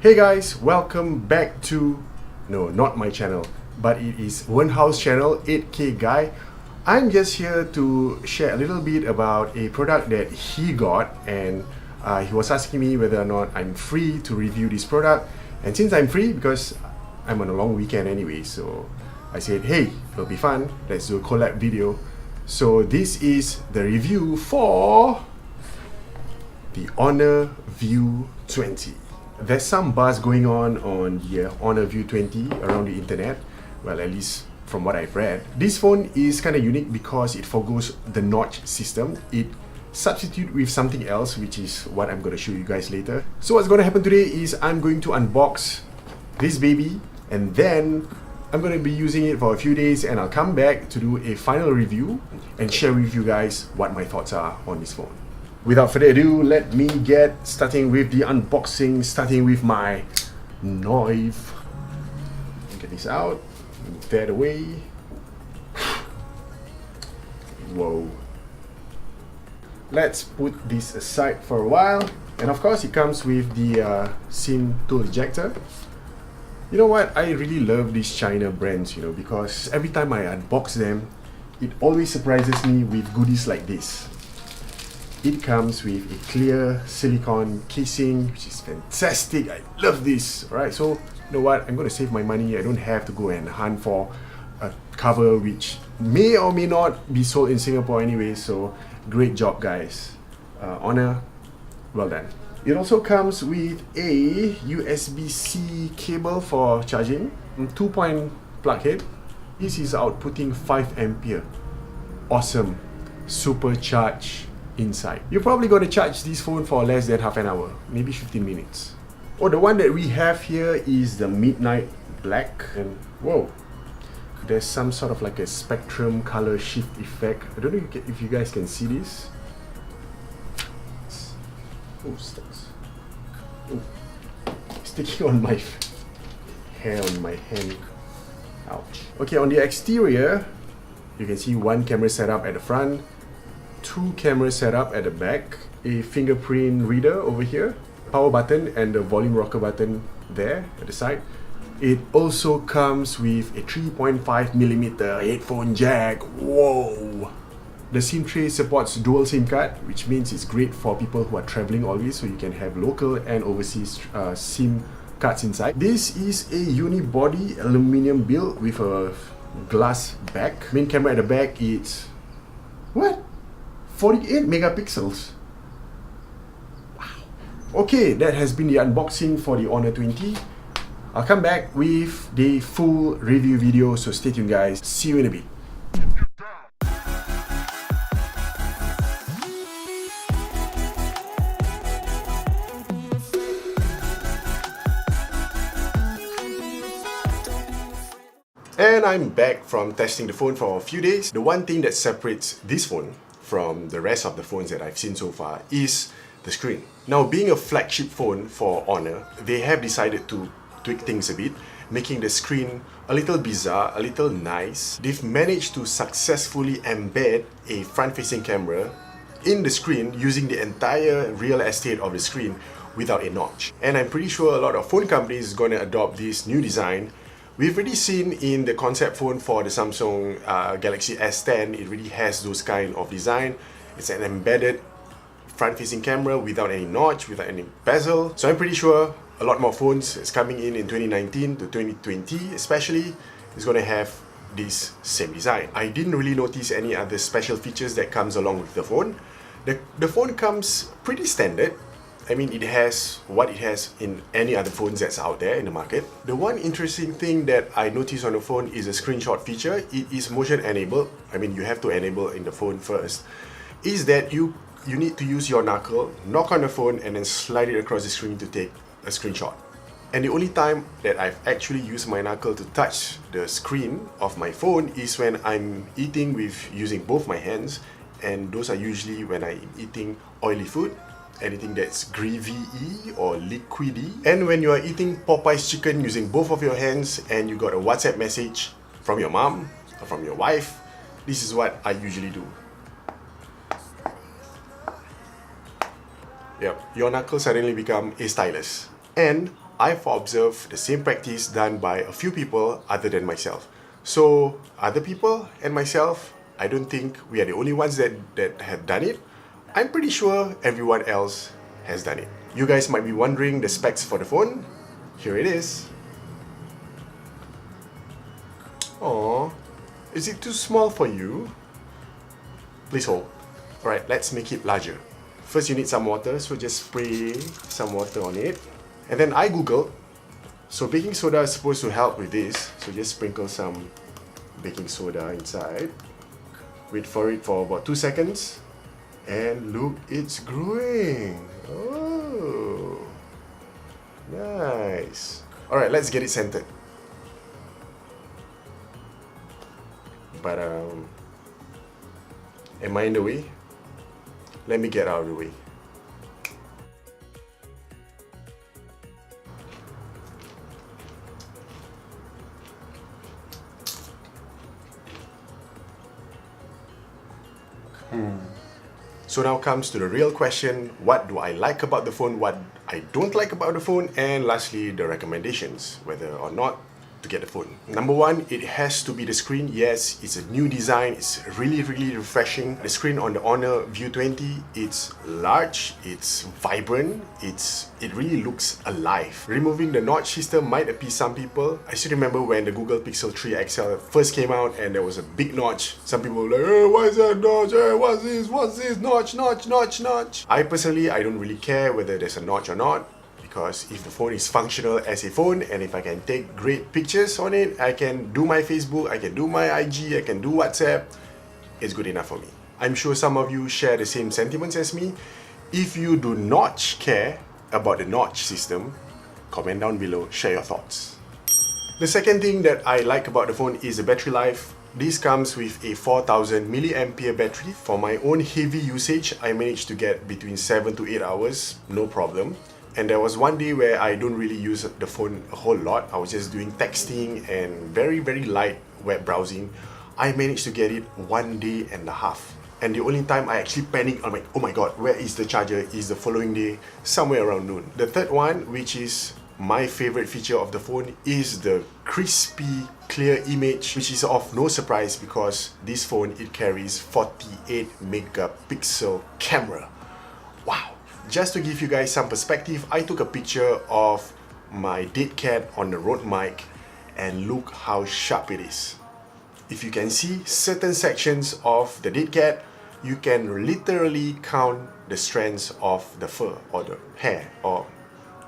Hey guys, welcome back to, no, not my channel, but it is Wenhao's channel, 8K Guy. I'm just here to share a little bit about a product that he got, and he was asking me whether or not I'm free to review this product. And since I'm free, because I'm on a long weekend anyway, so I said, hey, it'll be fun, let's do a collab video. So this is the review for the Honor View 20. There's some buzz going on the Honor View 20 around the internet. Well, at least from what I've read. This phone is kind of unique because it forgoes the notch system. It substitutes with something else, which is what I'm going to show you guys later. So what's going to happen today is I'm going to unbox this baby, and then I'm going to be using it for a few days, and I'll come back to do a final review and share with you guys what my thoughts are on this phone. Without further ado, let me get starting with the unboxing, starting with my knife. Get this out, move that away. Whoa. Let's put this aside for a while. And of course, it comes with the SIM tool ejector. You know what? I really love these China brands, because every time I unbox them, it always surprises me with goodies like this. It comes with a clear silicone casing, which is fantastic. I love this. Alright, so you know what? I'm going to save my money. I don't have to go and hunt for a cover which may or may not be sold in Singapore anyway. So great job, guys. Honor, well done. It also comes with a USB-C cable for charging, 2-point plug head. This is outputting 5 ampere. Awesome. Supercharged inside. You're probably going to charge this phone for less than half an hour, maybe 15 minutes. Oh, the one that we have here is the Midnight Black, and whoa, there's some sort of like a spectrum color shift effect. I don't know if you guys can see this. Oh, sticks. Oh, sticking on my hair on my hand. Ouch. Okay, on the exterior, you can see one camera setup at the front, 2 cameras set up at the back, a fingerprint reader over here, power button and the volume rocker button there at the side. It also comes with a 3.5mm headphone jack. Whoa! The SIM tray supports dual SIM card, which means it's great for people who are traveling always, so you can have local and overseas SIM cards inside. This is a unibody aluminum build with a glass back. Main camera at the back is what? 48 megapixels. Wow. Okay, that has been the unboxing for the Honor 20. I'll come back with the full review video, so stay tuned, guys. See you in a bit. And I'm back from testing the phone for a few days. The one thing that separates this phone from the rest of the phones that I've seen so far is the screen. Now, being a flagship phone for Honor, they have decided to tweak things a bit, making the screen a little bizarre, a little nice. They've managed to successfully embed a front-facing camera in the screen using the entire real estate of the screen without a notch. And I'm pretty sure a lot of phone companies are going to adopt this new design. We've already seen in the concept phone for the Samsung Galaxy S10, it really has those kind of design. It's an embedded front-facing camera without any notch, without any bezel. So I'm pretty sure a lot more phones is coming in 2019 to 2020 especially, is going to have this same design. I didn't really notice any other special features that comes along with the phone. The phone comes pretty standard. I mean, it has what it has in any other phones that's out there in the market. The one interesting thing that I noticed on the phone is a screenshot feature. It is motion enabled. I mean, you have to enable in the phone first. Is that you need to use your knuckle, knock on the phone, and then slide it across the screen to take a screenshot. And the only time that I've actually used my knuckle to touch the screen of my phone is when I'm eating with using both my hands, and those are usually when I'm eating oily food, anything that's gravy-y or liquidy. And when you are eating Popeye's chicken using both of your hands and you got a WhatsApp message from your mom or from your wife, this is what I usually do. Yep, your knuckles suddenly become a stylus. And I've observed the same practice done by a few people other than myself. So other people and myself, I don't think we are the only ones that have done it. I'm pretty sure everyone else has done it. You guys might be wondering the specs for the phone. Here it is. Aww, is it too small for you? Please hold. Alright, let's make it larger. First you need some water, so just spray some water on it. And then I googled, so baking soda is supposed to help with this. So just sprinkle some baking soda inside. Wait for it for about 2 seconds. And look, it's growing. Oh, nice. Alright, let's get it centered. But am I in the way? Let me get out of the way. So now comes to the real question, what do I like about the phone, what I don't like about the phone, and lastly, the recommendations, whether or not to get the phone. Number one, it has to be the screen. Yes, it's a new design, it's really refreshing. The screen on the Honor View 20, it's large, it's vibrant, it really looks alive. Removing the notch system might appease some people. I still remember when the Google Pixel 3 XL first came out and there was a big notch. Some people were like, hey, why is that notch? Hey, what's this? Notch. I personally, I don't really care whether there's a notch or not. Because if the phone is functional as a phone and if I can take great pictures on it, I can do my Facebook, I can do my IG, I can do WhatsApp, it's good enough for me. I'm sure some of you share the same sentiments as me. If you do not care about the notch system, comment down below, share your thoughts. The second thing that I like about the phone is the battery life. This comes with a 4000 mAh battery. For my own heavy usage, I managed to get between 7 to 8 hours, no problem. And there was one day where I don't really use the phone a whole lot. I was just doing texting and very light web browsing. I managed to get it 1.5 days. And the only time I actually panicked, I'm like, oh my god, where is the charger? Is the following day, somewhere around noon. The third one, which is my favorite feature of the phone, is the crispy, clear image, which is of no surprise because this phone, it carries 48 megapixel camera. Wow. Just to give you guys some perspective, I took a picture of my dead cat on the Rode mic and look how sharp it is. If you can see certain sections of the dead cat, you can literally count the strands of the fur or the hair or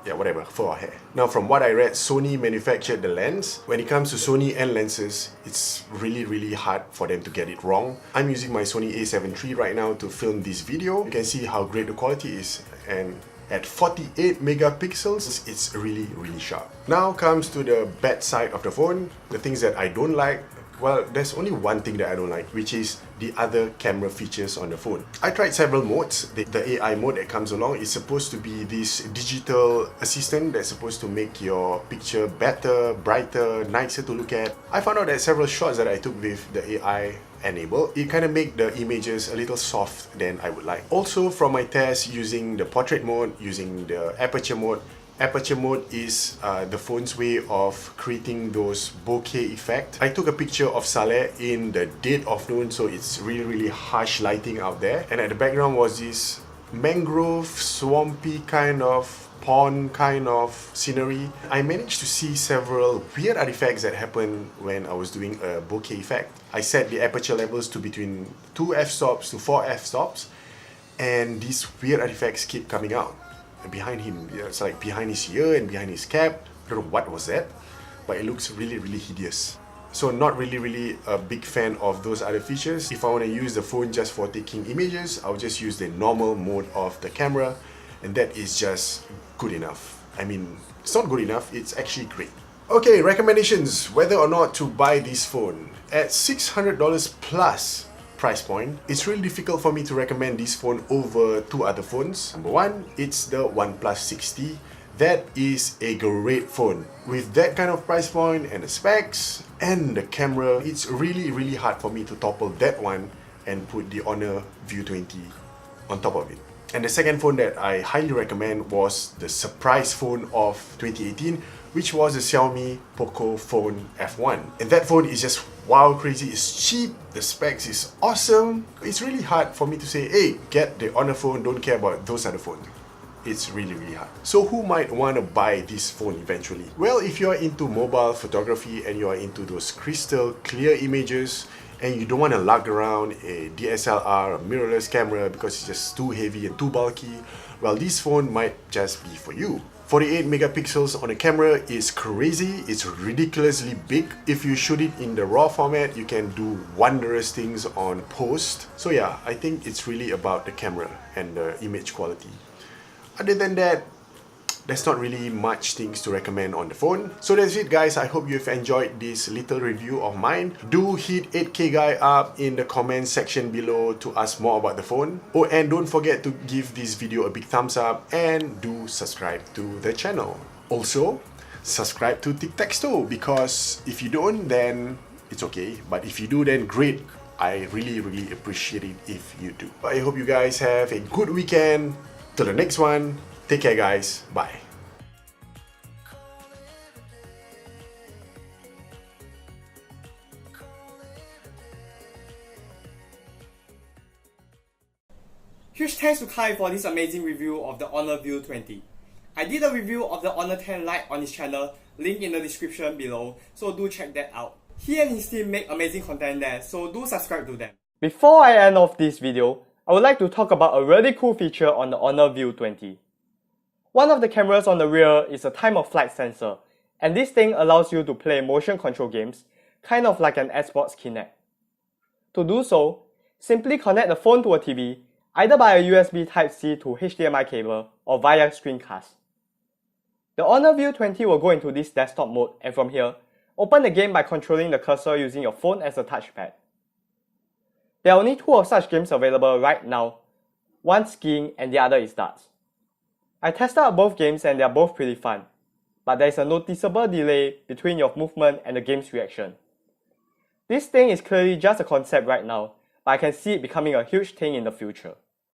yeah, whatever, fur or hair. Now from what I read, Sony manufactured the lens. When it comes to Sony and lenses, it's really hard for them to get it wrong. I'm using my Sony a7 III right now to film this video. You can see how great the quality is, and at 48 megapixels, it's really sharp. Now comes to the bad side of the phone, the things that I don't like. Well, there's only one thing that I don't like, which is the other camera features on the phone. I tried several modes. The AI mode that comes along is supposed to be this digital assistant that's supposed to make your picture better, brighter, nicer to look at. I found out that several shots that I took with the AI enabled, it kind of make the images a little soft than I would like. Also from my test using the portrait mode, using the aperture mode, aperture mode is the phone's way of creating those bokeh effect. I took a picture of Saleh in the dead of noon, so it's really harsh lighting out there. And at the background was this mangrove, swampy kind of pond kind of scenery. I managed to see several weird artifacts that happened when I was doing a bokeh effect. I set the aperture levels to between 2 f-stops to 4 f-stops, and these weird artifacts keep coming out. Behind him, it's like behind his ear and behind his cap. I don't know what was that, but it looks really hideous. So not really a big fan of those other features. If I want to use the phone just for taking images, I'll just use the normal mode of the camera, and that is just good enough. I mean, it's not good enough, it's actually great. Okay, recommendations, whether or not to buy this phone. At $600 plus price point, it's really difficult for me to recommend this phone over two other phones. Number one, it's the OnePlus 6T. That is a great phone. With that kind of price point and the specs and the camera, it's really hard for me to topple that one and put the Honor View 20 on top of it. And the second phone that I highly recommend was the surprise phone of 2018, which was the Xiaomi Poco Phone F1. And that phone is just wow crazy, it's cheap, the specs is awesome. It's really hard for me to say, hey, get the Honor phone, don't care about those other phones. It's really hard. So who might want to buy this phone eventually? Well, if you're into mobile photography and you're into those crystal clear images and you don't want to lug around a DSLR, a mirrorless camera because it's just too heavy and too bulky, well, this phone might just be for you. 48 megapixels on the camera is crazy, it's ridiculously big. If you shoot it in the RAW format, you can do wondrous things on post. So yeah, I think it's really about the camera and the image quality. Other than that, there's not really much things to recommend on the phone. So that's it guys, I hope you've enjoyed this little review of mine. Do hit 8K guy up in the comment section below to ask more about the phone. Oh, and don't forget to give this video a big thumbs up and do subscribe to the channel. Also, subscribe to Tic Techs Toe because if you don't, then it's okay. But if you do, then great. I really appreciate it if you do. I hope you guys have a good weekend. Till the next one, take care guys, bye. Huge thanks to Kai for this amazing review of the Honor View 20. I did a review of the Honor 10 Lite on his channel, link in the description below, so do check that out. He and his team make amazing content there, so do subscribe to them. Before I end off this video, I would like to talk about a really cool feature on the Honor View 20. One of the cameras on the rear is a time of flight sensor, and this thing allows you to play motion control games, kind of like an Xbox Kinect. To do so, simply connect the phone to a TV, either by a USB Type-C to HDMI cable or via screencast. The Honor View 20 will go into this desktop mode, and from here, open the game by controlling the cursor using your phone as a touchpad. There are only two of such games available right now, one skiing and the other is darts. I tested out both games and they are both pretty fun, but there is a noticeable delay between your movement and the game's reaction. This thing is clearly just a concept right now, but I can see it becoming a huge thing in the future.